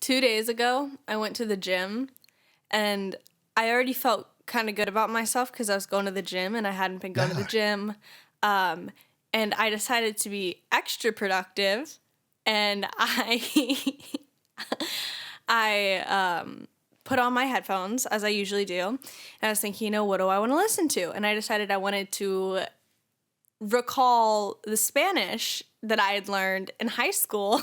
2 days ago, I went to the gym, and I already felt kind of good about myself because I was going to the gym, and I hadn't been going to the gym. And I decided to be extra productive, and I put on my headphones, as I usually do, and I was thinking, what do I want to listen to? And I decided I wanted to recall the Spanish that I had learned in high school.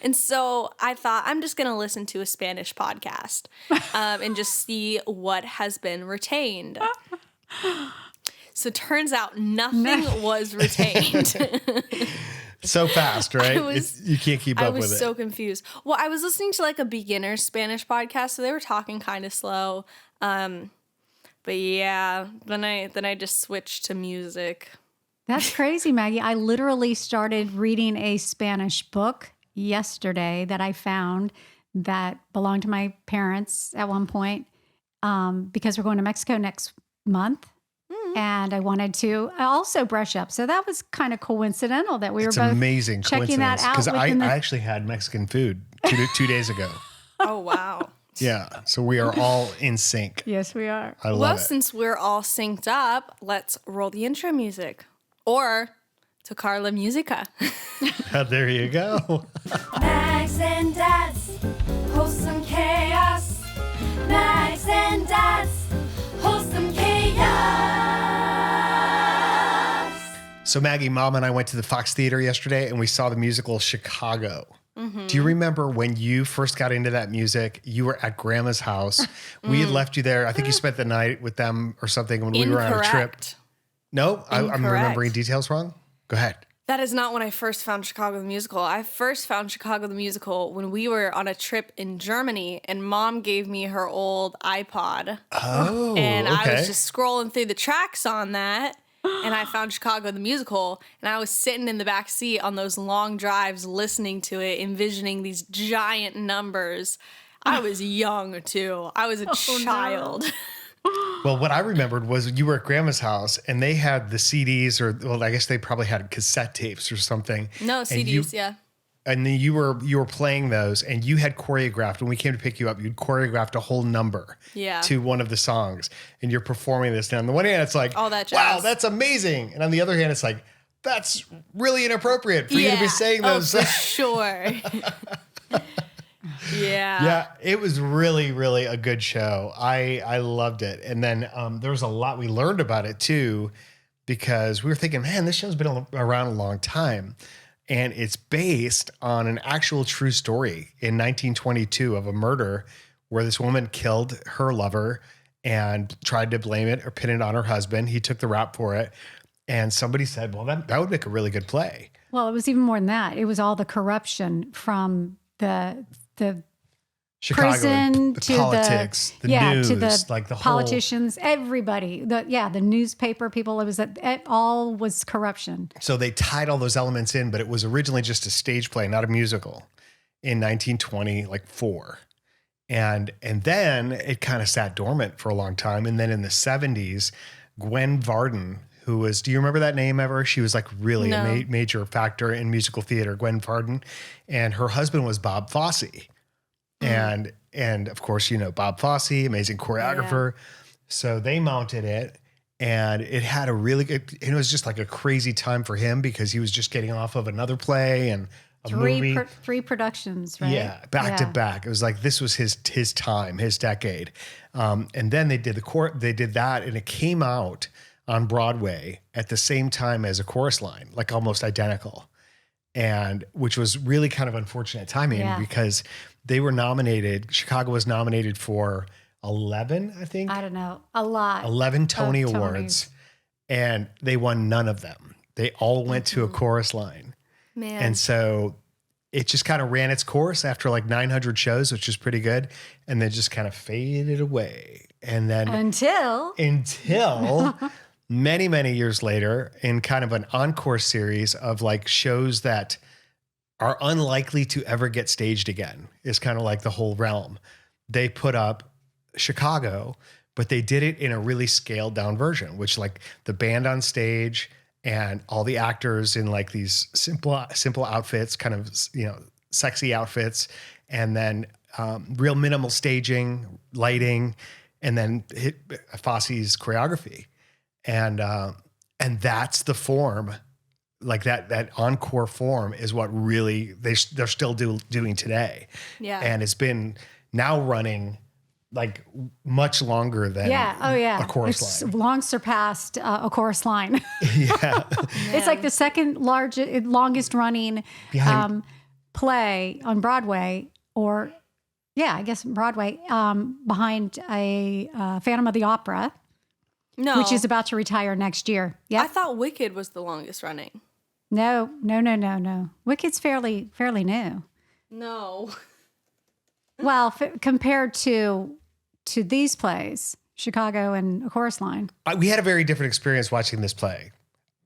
And so I thought, I'm just going to listen to a Spanish podcast and just see what has been retained. So it turns out nothing was retained. So fast, right? You can't keep up with it. I was so confused. Well, I was listening to like a beginner Spanish podcast, so they were talking kind of slow. But yeah, then I just switched to music. That's crazy, Maggie. I literally started reading a Spanish book yesterday that I found that belonged to my parents at one point because we're going to Mexico next month. And I wanted to also brush up. So that was kind of coincidental that we were both amazing checking that out. Because I actually had Mexican food 2 days ago. Oh, wow. Yeah. So we are all in sync. Yes, we are. I love it. Well, since we're all synced up, let's roll the intro music. Or Tocar la Musica. There you go. Mags and Dads, wholesome chaos. Mags and Dads, wholesome chaos. So Maggie, Mom, and I went to the Fox Theater yesterday, and we saw the musical Chicago. Do you remember when you first got into that music? You were at Grandma's house. We had left you there. I think you spent the night with them or something when we were on a trip. No, I'm remembering details wrong. Go ahead. That is not when I first found Chicago the Musical. I first found Chicago the Musical when we were on a trip in Germany, and Mom gave me her old iPod. Oh, and okay. I was just scrolling through the tracks on that, and I found Chicago the Musical, and I was sitting in the back seat on those long drives listening to it, envisioning these giant numbers. I was young, too. I was a child. No. Well, what I remembered was you were at Grandma's house and they had the CDs I guess they probably had cassette tapes or something. No, CDs, yeah. And then you were playing those and you had choreographed, when we came to pick you up, you'd choreographed a whole number to one of the songs and you're performing this. And on the one hand, it's like, all that jazz. Wow, that's amazing. And on the other hand, it's like, that's really inappropriate for you to be saying those. Oh, for sure. Yeah. Yeah, it was really, really a good show. I loved it. And then there was a lot we learned about it too, because we were thinking, man, this show's been around a long time. And it's based on an actual true story in 1922 of a murder where this woman killed her lover and tried to blame it or pin it on her husband. He took the rap for it. And somebody said, well, that would make a really good play. Well, it was even more than that. It was all the corruption from the Chicago, prison the to politics, the news, to the like the politicians, everybody, the newspaper people. It all was corruption. So they tied all those elements in, but it was originally just a stage play, not a musical, in 1920, like 4. And then it kind of sat dormant for a long time. And then in the 70s, Gwen Varden, who was, do you remember that name ever? She was like really a major factor in musical theater, Gwen Varden. And her husband was Bob Fosse. And of course, Bob Fosse, amazing choreographer. Yeah. So they mounted it and it had a really good, it was just like a crazy time for him because he was just getting off of another play and a movie. 3 productions, right? Yeah, back to back. It was like, this was his time, his decade. And then they did that and it came out on Broadway at the same time as A Chorus Line, like almost identical. And which was really kind of unfortunate timing because they were nominated. Chicago was nominated for 11, I think. I don't know. A lot. 11 Tony Awards. And they won none of them. They all went to A Chorus Line. Man. And so it just kind of ran its course after like 900 shows, which is pretty good. And then just kind of faded away. And then until many, many years later, in kind of an encore series of like shows that are unlikely to ever get staged again, is kind of like the whole realm. They put up Chicago, but they did it in a really scaled down version, which like the band on stage and all the actors in like these simple outfits, kind of, sexy outfits, and then real minimal staging, lighting, and then Fosse's choreography. And that's the form, like that encore form is what really they're still doing today. Yeah. And it's been now running like much longer than a chorus it's line. long surpassed a chorus line. Yeah. It's like the second longest running play on Broadway, or I guess Broadway, behind a Phantom of the Opera, which is about to retire next year. Yeah, I thought Wicked was the longest running. No. Wicked's fairly new. No. Well, compared to these plays, Chicago and A Chorus Line. We had a very different experience watching this play.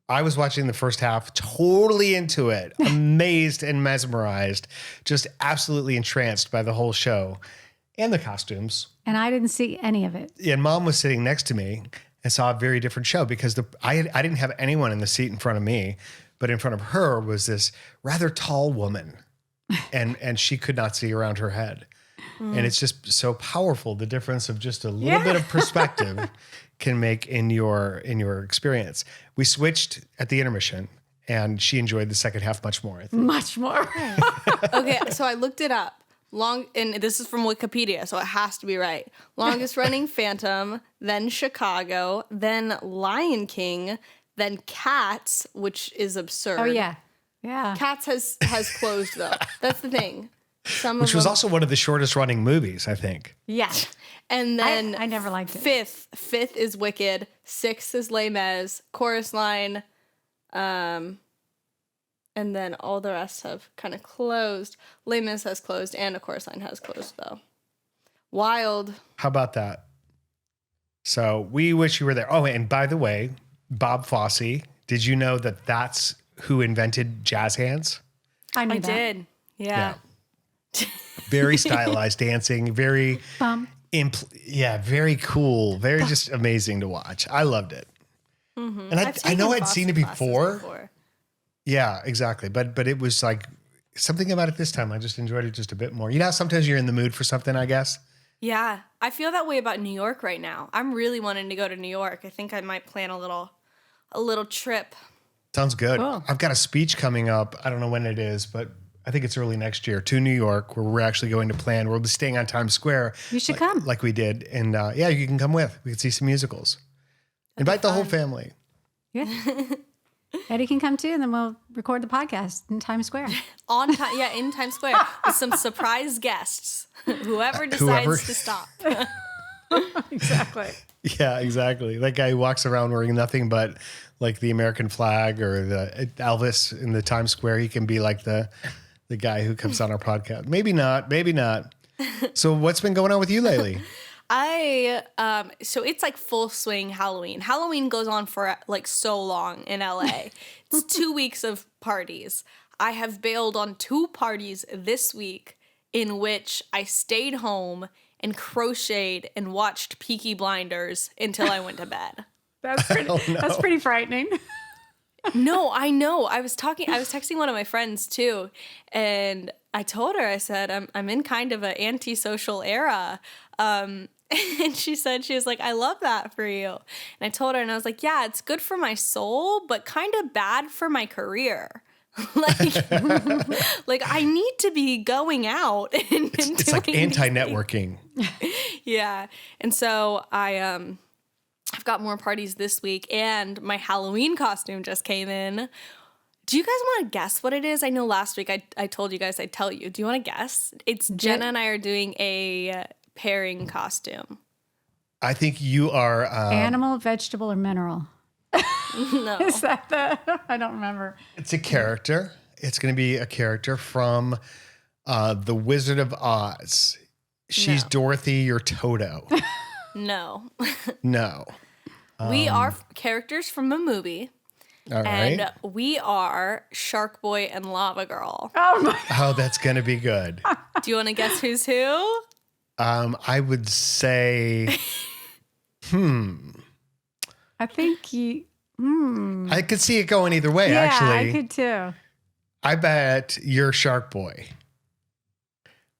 I was watching the first half, totally into it, amazed and mesmerized, just absolutely entranced by the whole show and the costumes. And I didn't see any of it. And Mom was sitting next to me and saw a very different show because I didn't have anyone in the seat in front of me, but in front of her was this rather tall woman, and she could not see around her head. And it's just so powerful. The difference of just a little bit of perspective can make in your experience. We switched at the intermission, and she enjoyed the second half much more, I think. Much more. Okay, so I looked it up. And this is from Wikipedia, so it has to be right. Longest running Phantom, then Chicago, then Lion King, then Cats, which is absurd. Oh yeah. Cats has closed though. That's the thing. Which was also one of the shortest running movies, I think. Yeah. And then I never liked it. Fifth is Wicked. Sixth is Les Mis. Chorus Line. And then all the rest have kind of closed. Les Mis has closed and A Chorus Line has closed though. Wild. How about that? So we wish you were there. Oh, and by the way, Bob Fosse, did you know that that's who invented jazz hands? I knew I that. did. Yeah. Very stylized dancing, very very cool, very just amazing to watch. I loved it. Mm-hmm. And I know I'd seen it before. Yeah, exactly. But it was like something about it this time. I just enjoyed it just a bit more. You know how sometimes you're in the mood for something, I guess? Yeah. I feel that way about New York right now. I'm really wanting to go to New York. I think I might plan a little trip. Sounds good. Cool. I've got a speech coming up. I don't know when it is, but I think it's early next year to New York, where we're actually going to plan. We'll be staying on Times Square. You should come. Like we did. And you can come with. We can see some musicals. Invite the whole family. Yeah. Eddie can come too, and then we'll record the podcast in Times Square. In Times Square with some surprise guests. Whoever decides to stop. Exactly. Yeah, exactly. That guy who walks around wearing nothing but like the American flag or the Elvis in the Times Square. He can be like the guy who comes on our podcast. Maybe not. So what's been going on with you lately? So it's like full swing Halloween. Halloween goes on for like so long in LA. It's 2 weeks of parties. I have bailed on 2 parties this week in which I stayed home and crocheted and watched Peaky Blinders until I went to bed. That's pretty frightening. No, I know. I was texting one of my friends too, and I told her, I said, I'm in kind of an antisocial era. And she was like, I love that for you. And I told her, and I was like, yeah, it's good for my soul, but kind of bad for my career. like I need to be going out and it's like anti-networking. Yeah. And so I've got more parties this week, and my Halloween costume just came in. Do you guys want to guess what it is? I know last week I told you guys I'd tell you. Do you want to guess? It's Jenna and I are doing a pairing costume. I think you are... Animal, vegetable, or mineral? No. Is that I don't remember. It's a character. It's going to be a character from The Wizard of Oz. She's Dorothy, you're Toto. No. No. We are characters from a movie. All right. And we are Shark Boy and Lava Girl. Oh, that's going to be good. Do you want to guess who's who? I would say, I think you... I could see it going either way, actually. Yeah, I could too. I bet you're Shark Boy.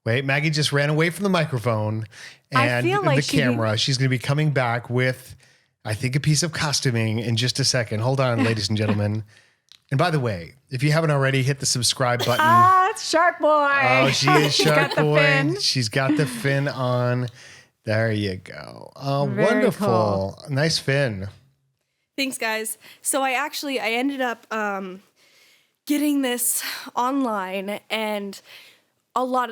Wait, Maggie just ran away from the microphone I and feel like the camera. She's going to be coming back with, I think, a piece of costuming in just a second. Hold on, ladies and gentlemen. And by the way, if you haven't already, hit the subscribe button. It's Shark Boy. Oh, she is Shark got the Boy. fin. She's got the fin on. There you go. Oh, Very wonderful. Nice fin. Thanks, guys. So I ended up getting this online, and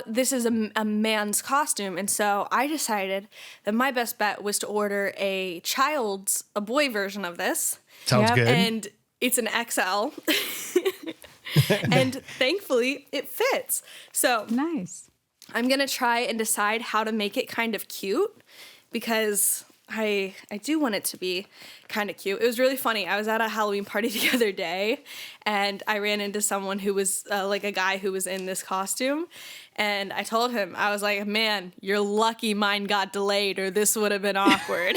this is a man's costume, and so I decided that my best bet was to order a boy version of this. Sounds Yep. good. And it's an XL. And thankfully it fits. So Nice. I'm going to try and decide how to make it kind of cute, because I do want it to be kind of cute. It was really funny. I was at a Halloween party the other day, and I ran into someone who was like a guy who was in this costume. And I told him, I was like, man, you're lucky mine got delayed, or this would have been awkward.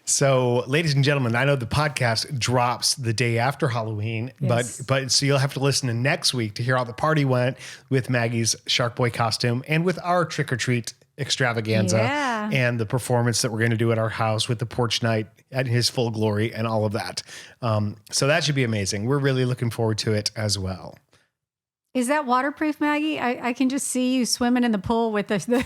So, ladies and gentlemen, I know the podcast drops the day after Halloween, Yes. but so you'll have to listen to next week to hear how the party went with Maggie's Shark Boy costume and with our trick or treat extravaganza Yeah. and the performance that we're going to do at our house with the porch night at his full glory and all of that. So that should be amazing. We're really looking forward to it as well. Is that waterproof, Maggie? I can just see you swimming in the pool with the fin.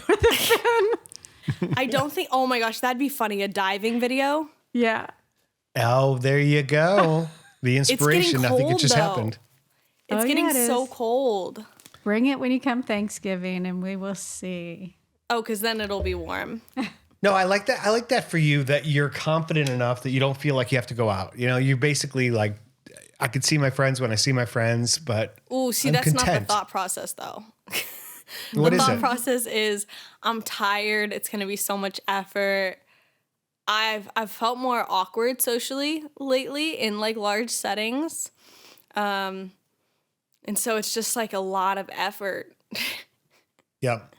I don't think, oh my gosh, that'd be funny. A diving video. Yeah. Oh, there you go. The inspiration. getting I think it cold, just though. happened. It's Oh, getting yeah, it so is. cold. Bring it when you come Thanksgiving and we will see. Oh, because then it'll be warm. No, I like that. I like that for you, that you're confident enough that you don't feel like you have to go out. You know, you basically like, I could see my friends when I see my friends, but Ooh, see, I'm that's not content. the thought process, though. What The is thought it? process is, I'm tired. It's going to be so much effort. I've felt more awkward socially lately in like large settings. And so it's just like a lot of effort. Yep.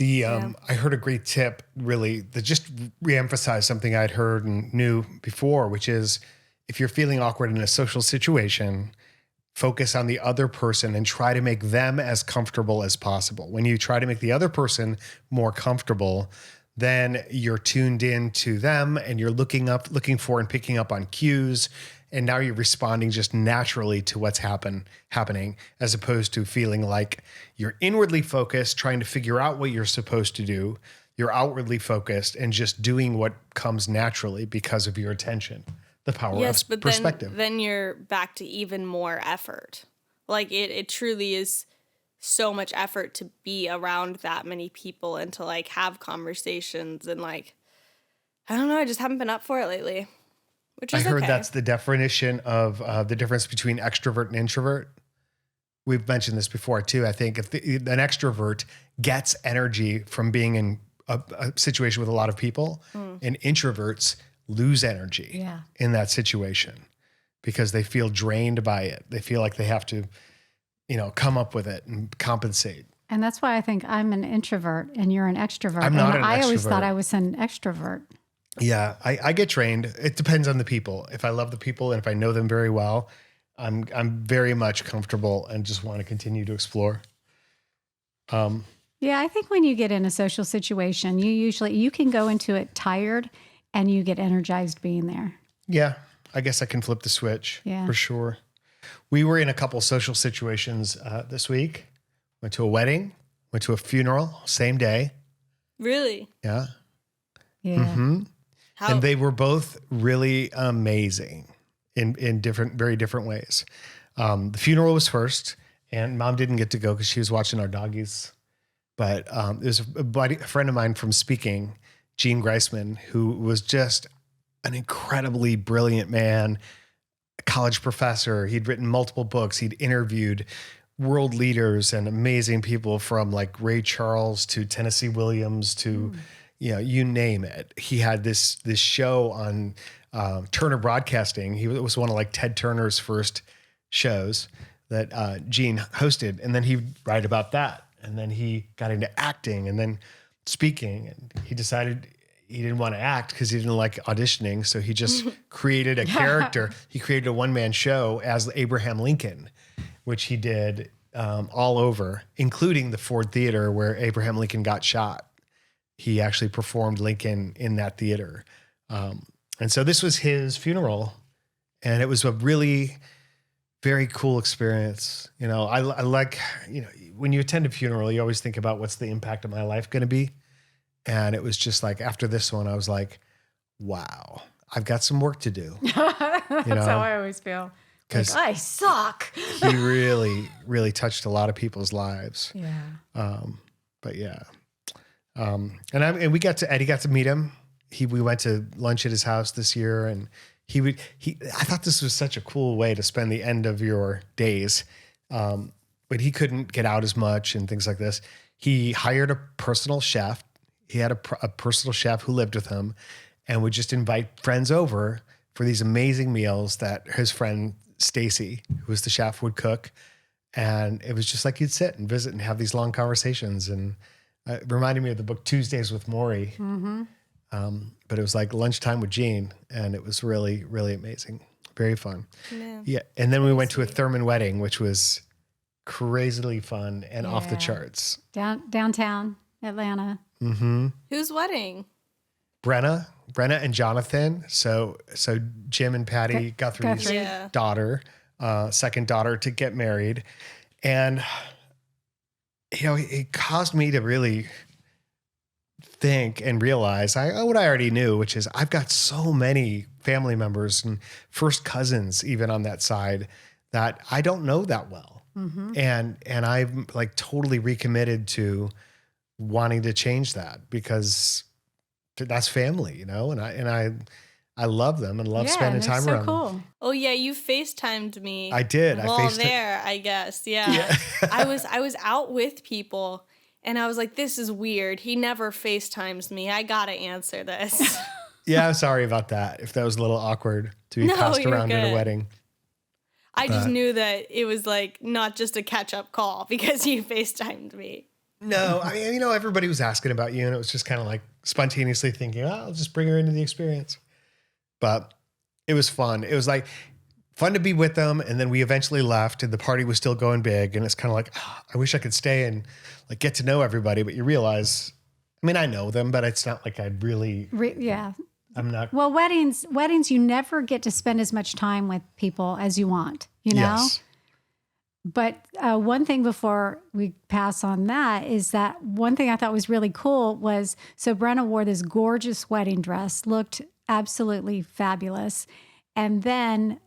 I heard a great tip really that just reemphasized something I'd heard and knew before, which is if you're feeling awkward in a social situation, focus on the other person and try to make them as comfortable as possible. When you try to make the other person more comfortable, then you're tuned in to them and you're looking for and picking up on cues. And now you're responding just naturally to what's happening, as opposed to feeling like you're inwardly focused, trying to figure out what you're supposed to do. You're outwardly focused and just doing what comes naturally because of your attention. The power Yes, of but perspective. then you're back to even more effort. Like it truly is so much effort to be around that many people and to like have conversations, and like, I don't know, I just haven't been up for it lately, which I is heard okay. that's the definition of the difference between extrovert and introvert. We've mentioned this before too. I think if an extrovert gets energy from being in a situation with a lot of people, and introverts lose energy in that situation because they feel drained by it. They feel like they have to, come up with it and compensate. And that's why I think I'm an introvert and you're an extrovert. I'm not and an I always extrovert. thought I was an extrovert. Yeah, I get trained. It depends on the people. If I love the people and if I know them very well, I'm very much comfortable and just want to continue to explore. Yeah, I think when you get in a social situation, you can go into it tired and you get energized being there. Yeah, I guess I can flip the switch Yeah. for sure. We were in a couple social situations this week. Went to a wedding, went to a funeral, same day. Really? Yeah. Yeah. Mm-hmm. How? And they were both really amazing in very different ways. The funeral was first, and Mom didn't get to go because she was watching our doggies. But there's a friend of mine from speaking, Gene Greisman, who was just an incredibly brilliant man, a college professor. He'd written multiple books. He'd interviewed world leaders and amazing people from like Ray Charles to Tennessee Williams to, you name it. He had this show on Turner Broadcasting. He was one of like Ted Turner's first shows that Gene hosted. And then he'd write about that. And then he got into acting and then speaking. And he decided he didn't want to act because he didn't like auditioning. So he just created a character. He created a one-man show as Abraham Lincoln, which he did all over, including the Ford Theater where Abraham Lincoln got shot. He actually performed Lincoln in that theater. And so this was his funeral, and it was a really very cool experience. You know, I like, you know, when you attend a funeral, you always think about what's the impact of my life going to be. And it was just like, after this one, I was like, wow, I've got some work to do. That's how I always feel. Like, I suck. He really, really touched a lot of people's lives. Yeah. But yeah. And Eddie got to meet him. We went to lunch at his house this year, and I thought this was such a cool way to spend the end of your days. But he couldn't get out as much and things like this. He hired a personal chef. He had a personal chef who lived with him and would just invite friends over for these amazing meals that his friend Stacy, who was the chef, would cook. And it was just like you'd sit and visit and have these long conversations. And it reminded me of the book Tuesdays with Maury. Mm-hmm. But it was like lunchtime with Jean, and it was really, really amazing. Very fun. Yeah. And then we went to a Thurman wedding, which was crazily fun and off the charts. Downtown Atlanta. Mm-hmm. Whose wedding? Brenna and Jonathan. So Jim and Patty Guthrie's daughter, second daughter to get married. And, you know, it caused me to really think and realize what I already knew, which is I've got so many family members and first cousins even on that side that I don't know that well. Mm-hmm. And I'm like totally recommitted to wanting to change that because that's family, you know, and I love them and love spending time around them. Oh yeah, you FaceTimed me. I did. I guess. Yeah. I was out with people and I was like, this is weird. He never FaceTimes me. I gotta answer this. Yeah, I'm sorry about that. If that was a little awkward to be passed around at a wedding. I just knew that it was like not just a catch-up call because you FaceTimed me. No, I mean, you know, everybody was asking about you, and it was just kind of like spontaneously thinking, I'll just bring her into the experience. But it was fun. It was like fun to be with them, and then we eventually left, and the party was still going big, and it's kind of like, I wish I could stay and like get to know everybody, but you realize, I mean, I know them, but it's not like I'd really, I'm not. Well, weddings, you never get to spend as much time with people as you want, you know? Yes. But one thing before we pass on that is that one thing I thought was really cool was, so Brenna wore this gorgeous wedding dress, looked absolutely fabulous. And then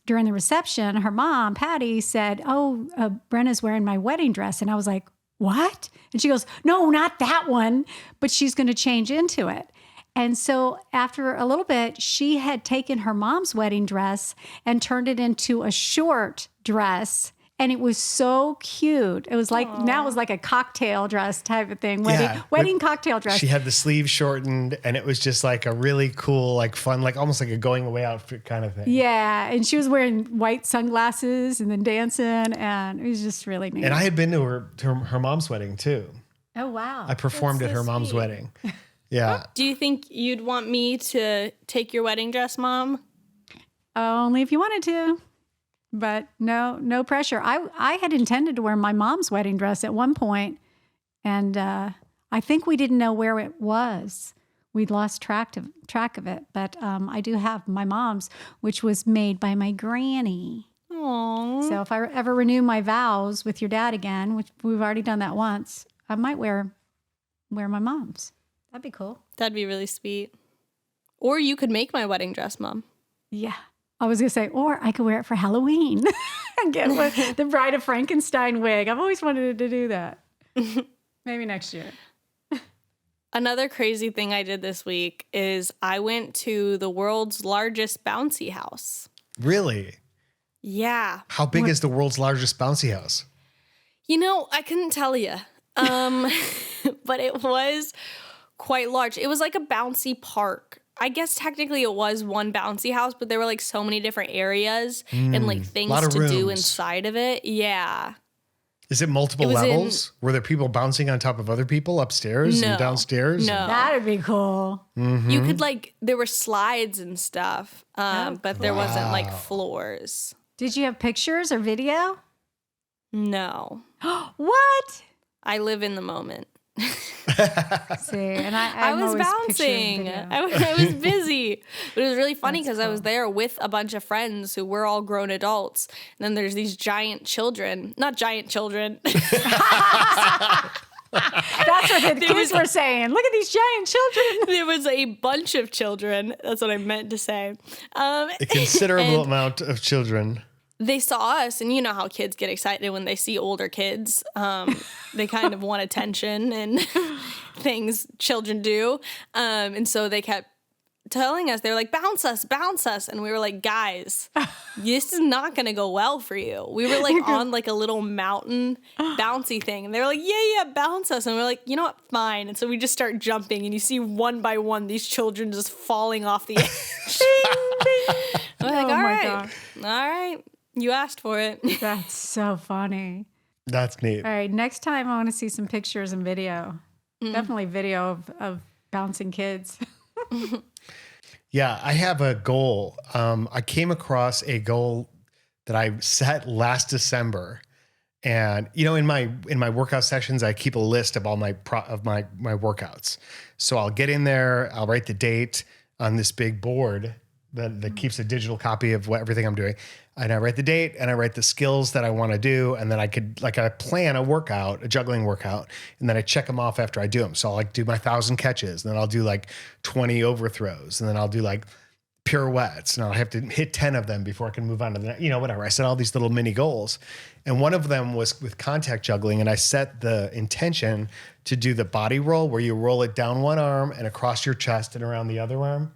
during the reception, her mom, Patty, said, Brenna's wearing my wedding dress. And I was like, what? And she goes, no, not that one, but she's going to change into it. And so after a little bit, she had taken her mom's wedding dress and turned it into a short dress. And it was so cute. It was like, now it was like a cocktail dress type of thing. Wedding cocktail dress. She had the sleeves shortened and it was just like a really cool, like fun, like almost like a going away outfit kind of thing. Yeah. And she was wearing white sunglasses and then dancing. And it was just really neat. And I had been to her mom's wedding too. Oh, wow. I performed at her mom's wedding. Yeah. Do you think you'd want me to take your wedding dress, Mom? Only if you wanted to. But no pressure. I had intended to wear my mom's wedding dress at one point, and I think we didn't know where it was. We'd lost track of it. But I do have my mom's, which was made by my granny. Aww. So if I ever renew my vows with your dad again, which we've already done that once, I might wear my mom's. That'd be cool. That'd be really sweet. Or you could make my wedding dress, Mom. Yeah. I was going to say, or I could wear it for Halloween and get the Bride of Frankenstein wig. I've always wanted to do that. Maybe next year. Another crazy thing I did this week is I went to the world's largest bouncy house. Really? Yeah. How big is the world's largest bouncy house? You know, I couldn't tell you. But it was quite large. It was like a bouncy park. I guess technically it was one bouncy house, but there were like so many different areas and like things to do inside of it. Yeah. Is it multiple levels? Were there people bouncing on top of other people upstairs and downstairs? No. That'd be cool. Mm-hmm. You could like, there were slides and stuff, but there wasn't like floors. Did you have pictures or video? No. What? I live in the moment. See, and I I'm was always bouncing. picturing video. I was busy. But it was really funny That's because I was cool. there with a bunch of friends who were all grown adults. And then there's these giant children. Not giant children. That's what the kids were saying. Look at these giant children. There was a bunch of children. That's what I meant to say. A considerable And- amount of children. They saw us, and you know how kids get excited when they see older kids. They kind of want attention and things children do. And so they kept telling us, they were like, bounce us, bounce us. And we were like, guys, this is not going to go well for you. We were like on like a little mountain bouncy thing. And they were like, yeah, bounce us. And we are like, you know what, fine. And so we just start jumping, and you see one by one these children just falling off the edge. We're like, Oh all my right, God. all right. You asked for it. That's so funny. That's neat. All right, next time I want to see some pictures and video. Definitely video of bouncing kids. Yeah, I have a goal. I came across a goal that I set last December, and in my workout sessions, I keep a list of all my workouts. So I'll get in there, I'll write the date on this big board that keeps a digital copy of everything I'm doing, and I write the date and I write the skills that I want to do, and then I plan a workout, a juggling workout, and then I check them off after I do them. So I'll do my 1,000 catches, and then I'll do 20 overthrows, and then I'll do pirouettes, and I'll have to hit 10 of them before I can move on to the whatever. I set all these little mini goals, and one of them was with contact juggling, and I set the intention to do the body roll where you roll it down one arm and across your chest and around the other arm,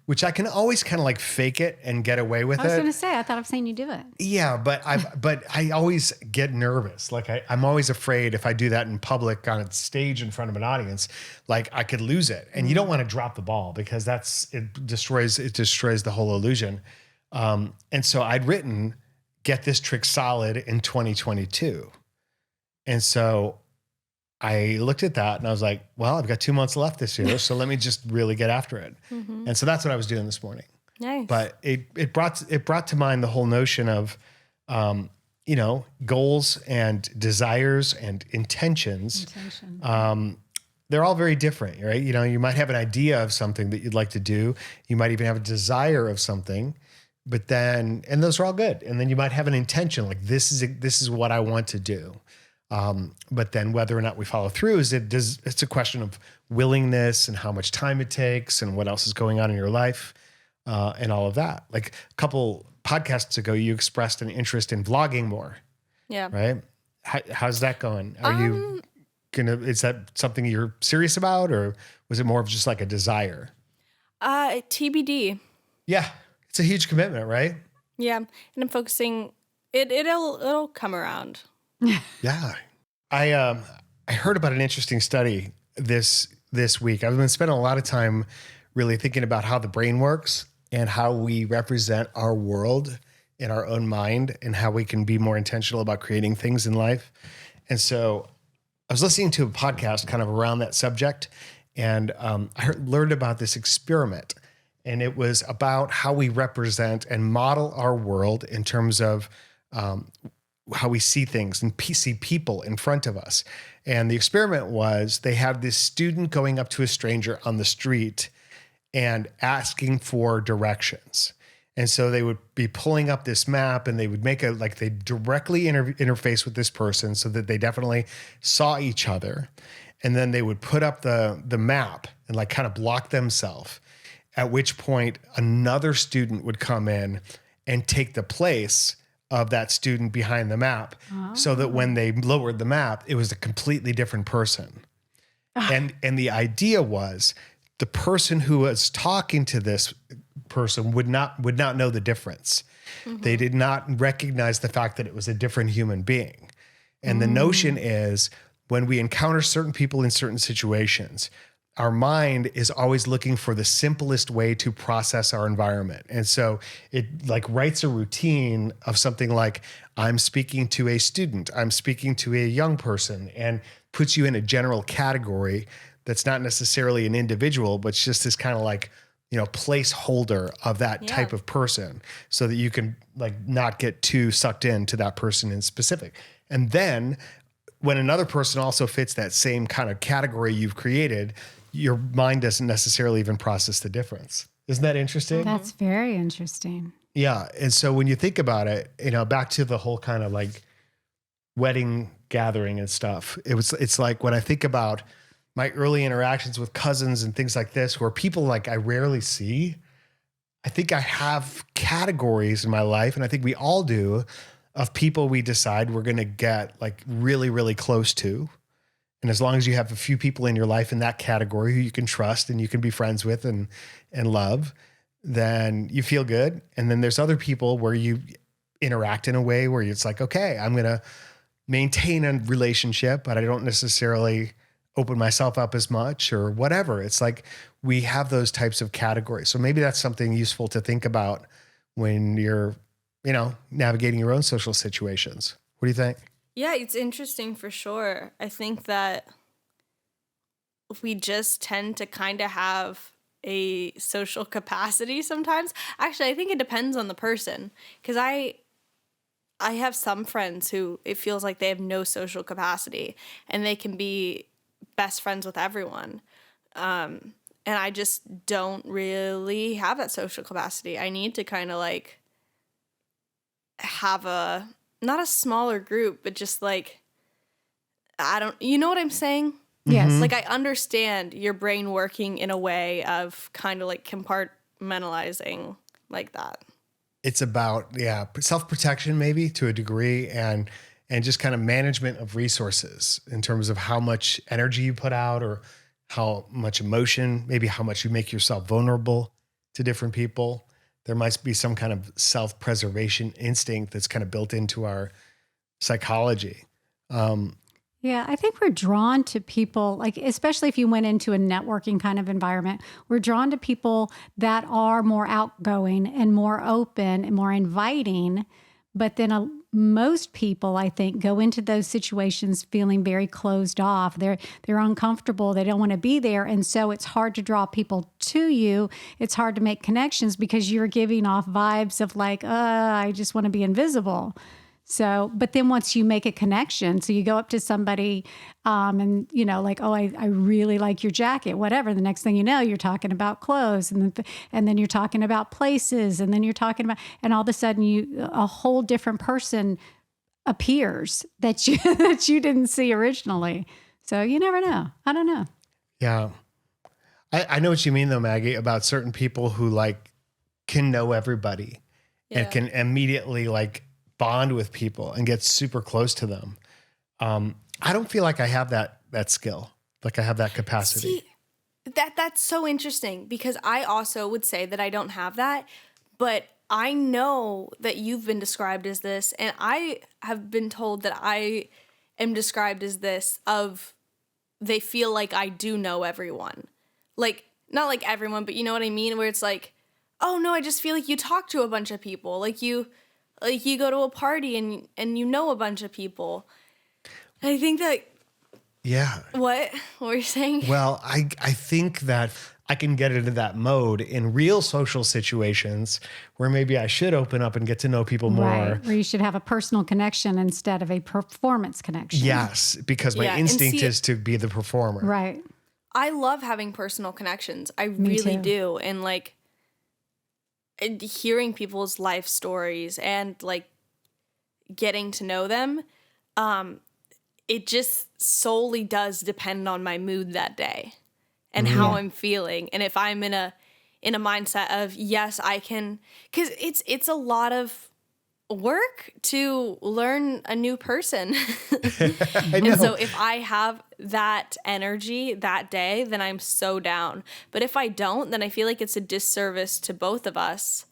which I can always kind of fake it and get away with I was it. going to say, I thought I've seen you do it. Yeah, but I always get nervous. I'm always afraid if I do that in public on a stage in front of an audience, I could lose it. And you don't want to drop the ball because it destroys the whole illusion. And so I'd written, get this trick solid in 2022. And so I looked at that and I was like, well, I've got 2 months left this year, so let me just really get after it. And so that's what I was doing this morning. Nice. But it brought to mind the whole notion of, goals and desires and intentions. They're all very different, right? You might have an idea of something that you'd like to do. You might even have a desire of something, and those are all good. And then you might have an intention, this is what I want to do. But then whether or not we follow through it's a question of willingness and how much time it takes and what else is going on in your life, and all of that. A couple podcasts ago, you expressed an interest in vlogging more. Yeah. Right. How's that going? Are you is that something you're serious about, or was it more of just a desire? TBD. Yeah. It's a huge commitment, right? Yeah. And I'm focusing, it'll come around. Yeah. I heard about an interesting study this week. I've been spending a lot of time really thinking about how the brain works and how we represent our world in our own mind and how we can be more intentional about creating things in life. And so I was listening to a podcast kind of around that subject, and I learned about this experiment, and it was about how we represent and model our world in terms of how we see things and see people in front of us. And the experiment was they had this student going up to a stranger on the street and asking for directions. And so they would be pulling up this map, and they would make they directly interface with this person so that they definitely saw each other. And then they would put up the map and kind of block themselves, at which point another student would come in and take the place of that student behind the map, so that when they lowered the map, it was a completely different person. And the idea was the person who was talking to this person would not know the difference. They did not recognize the fact that it was a different human being. And the notion is, when we encounter certain people in certain situations, our mind is always looking for the simplest way to process our environment. And so it writes a routine of something like, I'm speaking to a student, I'm speaking to a young person, and puts you in a general category that's not necessarily an individual, but it's just this kind of placeholder of that type of person, so that you can not get too sucked into that person in specific. And then when another person also fits that same kind of category you've created, your mind doesn't necessarily even process the difference. Isn't that interesting? That's very interesting. Yeah. And so when you think about it, back to the whole kind of like wedding gathering and stuff, it's like when I think about my early interactions with cousins and things like this, where people like I rarely see, I think I have categories in my life, and I think we all do, of people we decide we're going to get like really, really close to. And as long as you have a few people in your life in that category who you can trust and you can be friends with and love, then you feel good. And then there's other people where you interact in a way where it's like, okay, I'm going to maintain a relationship, but I don't necessarily open myself up as much or whatever. It's like we have those types of categories. So maybe that's something useful to think about when you're, navigating your own social situations. What do you think? Yeah, it's interesting for sure. I think that we just tend to kind of have a social capacity sometimes. Actually, I think it depends on the person, because I have some friends who it feels like they have no social capacity and they can be best friends with everyone. And I just don't really have that social capacity. I need to kind of like have not a smaller group, but just like, you know what I'm saying? Yes. Like I understand your brain working in a way of kind of like compartmentalizing like that. It's about, self-protection maybe to a degree, and just kind of management of resources in terms of how much energy you put out or how much emotion, maybe how much you make yourself vulnerable to different people. There might be some kind of self-preservation instinct that's kind of built into our psychology. Yeah, I think we're drawn to people, like, especially if you went into a networking kind of environment, we're drawn to people that are more outgoing and more open and more inviting. But then most people, I think, go into those situations feeling very closed off. They're uncomfortable. They don't want to be there. And so it's hard to draw people to you. It's hard to make connections because you're giving off vibes of like, I just want to be invisible. So, but then once you make a connection, so you go up to somebody and, like, oh, I really like your jacket, whatever. The next thing you know, you're talking about clothes and then you're talking about places and then you're talking about, and all of a sudden a whole different person appears that you didn't see originally. So you never know. I don't know. Yeah. I know what you mean though, Maggie, about certain people who like can know everybody and can immediately like bond with people and get super close to them. I don't feel like I have that skill. Like I have that capacity. See, that's so interesting, because I also would say that I don't have that, but I know that you've been described as this, and I have been told that I am described as this of they feel like I do know everyone. Like, not like everyone, but you know what I mean? Where it's like, oh no, I just feel like you talk to a bunch of people. Like you go to a party and you know a bunch of people. I think that. Yeah. What were you saying? Well, I think that I can get into that mode in real social situations where maybe I should open up and get to know people more. Right. Where you should have a personal connection instead of a performance connection. Yes, because my instinct is to be the performer. Right. I love having personal connections. I really do. And like hearing people's life stories and like getting to know them, it just solely does depend on my mood that day and how I'm feeling. And if I'm in a mindset of, yes, I can, because it's a lot of work to learn a new person. And so if I have that energy that day, then I'm so down. But if I don't, then I feel like it's a disservice to both of us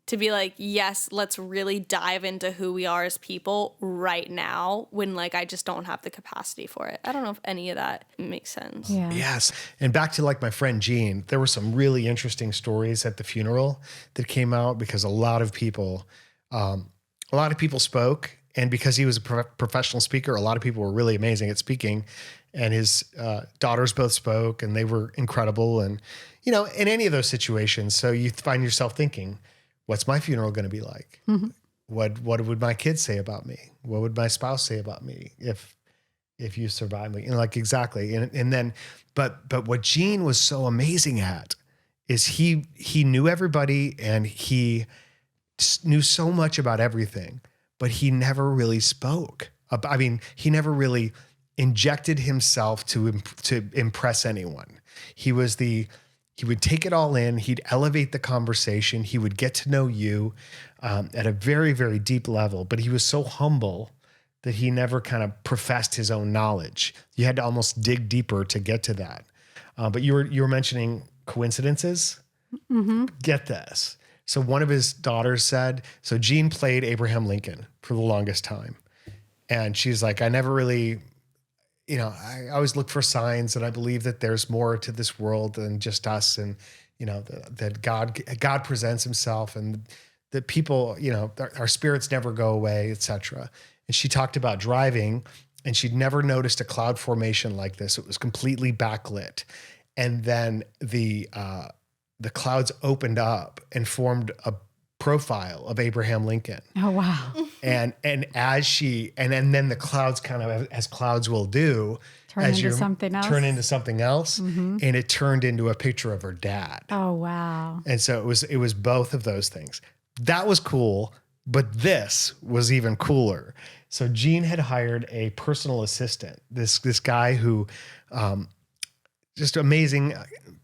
to be like, yes, let's really dive into who we are as people right now, when like I just don't have the capacity for it. I don't know if any of that makes sense. Yeah. Yes. And back to like my friend Jean, there were some really interesting stories at the funeral that came out because a lot of people spoke. And because he was a professional speaker, a lot of people were really amazing at speaking. And his daughters both spoke and they were incredible. And, in any of those situations, so you find yourself thinking, what's my funeral going to be like? Mm-hmm. what would my kids say about me? What would my spouse say about me if you survive me? And like, exactly. And then, but what Gene was so amazing at is he knew everybody and he knew so much about everything, but he never really spoke. I mean, he never really injected himself to impress anyone. He would take it all in. He'd elevate the conversation. He would get to know you at a very, very deep level, but he was so humble that he never kind of professed his own knowledge. You had to almost dig deeper to get to that. But you were mentioning coincidences. Mm-hmm. Get this. So one of his daughters said, so Gene played Abraham Lincoln for the longest time. And she's like, I never really, I always look for signs, and I believe that there's more to this world than just us. And, that God presents himself, and that people, our spirits never go away, etc. And she talked about driving, and she'd never noticed a cloud formation like this. It was completely backlit. And then the clouds opened up and formed a profile of Abraham Lincoln. Oh, wow. And then the clouds kind of, as clouds will do, turn into something else. Mm-hmm. And it turned into a picture of her dad. Oh, wow. And so it was both of those things. That was cool, but this was even cooler. So Gene had hired a personal assistant, this guy who, just amazing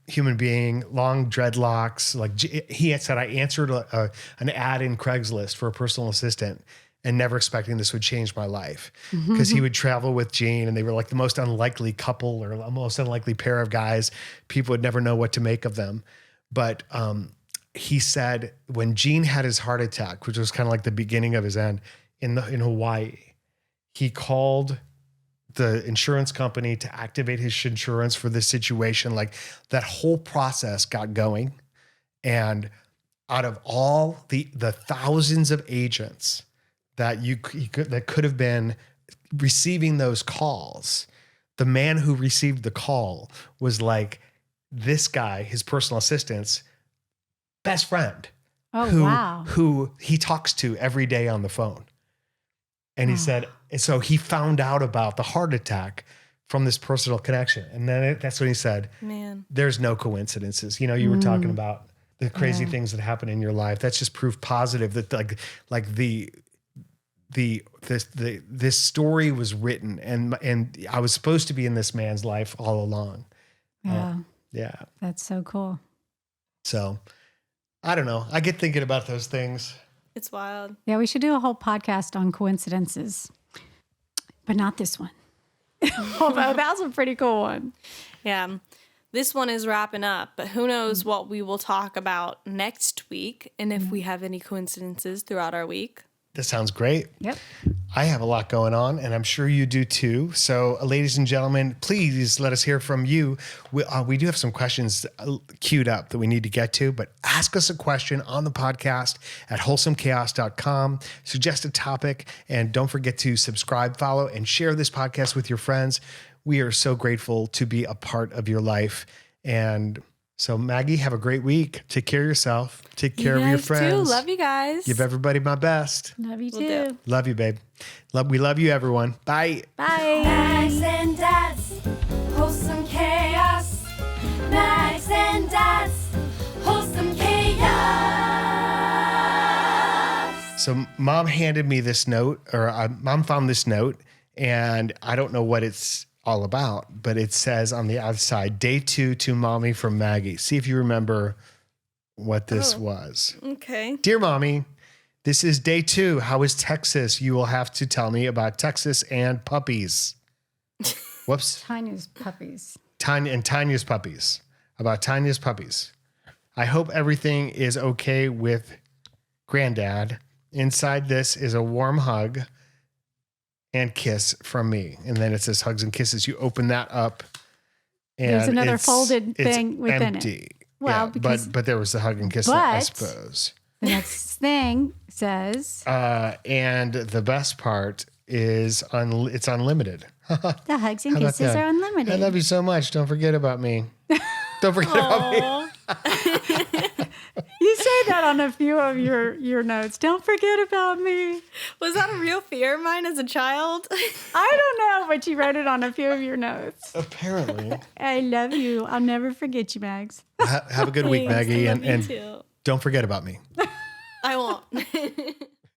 human being, long dreadlocks. Like he had said, I answered an ad in Craigslist for a personal assistant and never expecting this would change my life, because he would travel with Gene, and they were like the most unlikely couple or most unlikely pair of guys. People would never know what to make of them. But he said when Gene had his heart attack, which was kind of like the beginning of his end in Hawaii, he called the insurance company to activate his insurance for this situation. Like, that whole process got going. And out of all the thousands of agents that that could have been receiving those calls, the man who received the call was like this guy, his personal assistant's best friend. Oh, wow. Who he talks to every day on the phone. And he said, so he found out about the heart attack from this personal connection. And then that's when he said, man, there's no coincidences. You were talking about the crazy things that happen in your life. That's just proof positive that this story was written, and I was supposed to be in this man's life all along. Yeah. Yeah. That's so cool. So I don't know. I get thinking about those things. It's wild. Yeah, we should do a whole podcast on coincidences, but not this one. Although that's a pretty cool one. Yeah. This one is wrapping up, but who knows what we will talk about next week, and if we have any coincidences throughout our week. That sounds great. Yep. I have a lot going on, and I'm sure you do too. So, ladies and gentlemen, please let us hear from you. We do have some questions queued up that we need to get to, but ask us a question on the podcast at wholesomechaos.com. Suggest a topic, and don't forget to subscribe, follow, and share this podcast with your friends. We are so grateful to be a part of your life. And so, Maggie, have a great week. Take care of yourself. Take care of your friends. Too. Love you guys. Give everybody my best. Love you Will too. do. Love you, babe. We love you, everyone. Bye. Bye. Mags and Dads, wholesome chaos. Mags and Dads, wholesome chaos. So Mom handed me this note, or Mom found this note, and I don't know what it's all about, but it says on the outside, Day 2 to Mommy from Maggie. See if you remember what this was. Okay. Dear Mommy, this is Day 2. How is Texas? You will have to tell me about Texas and puppies. Whoops. Tanya's puppies. Tanya's puppies. About Tanya's puppies. I hope everything is okay with Granddad. Inside this is a warm hug and kiss from me. And then it says hugs and kisses. You open that up, and there's another folded thing within empty. it. Well, because, but there was the hug and kiss, I suppose. The next thing says, and the best part is it's unlimited. the hugs and kisses are unlimited. I love you so much. Don't forget about me. Don't forget about me. You say that on a few of your notes. Don't forget about me. Was that a real fear of mine as a child? I don't know, but you wrote it on a few of your notes. Apparently. I love you. I'll never forget you, Mags. Have a good week, Thanks, Maggie. I love you And too. don't forget about me. I won't.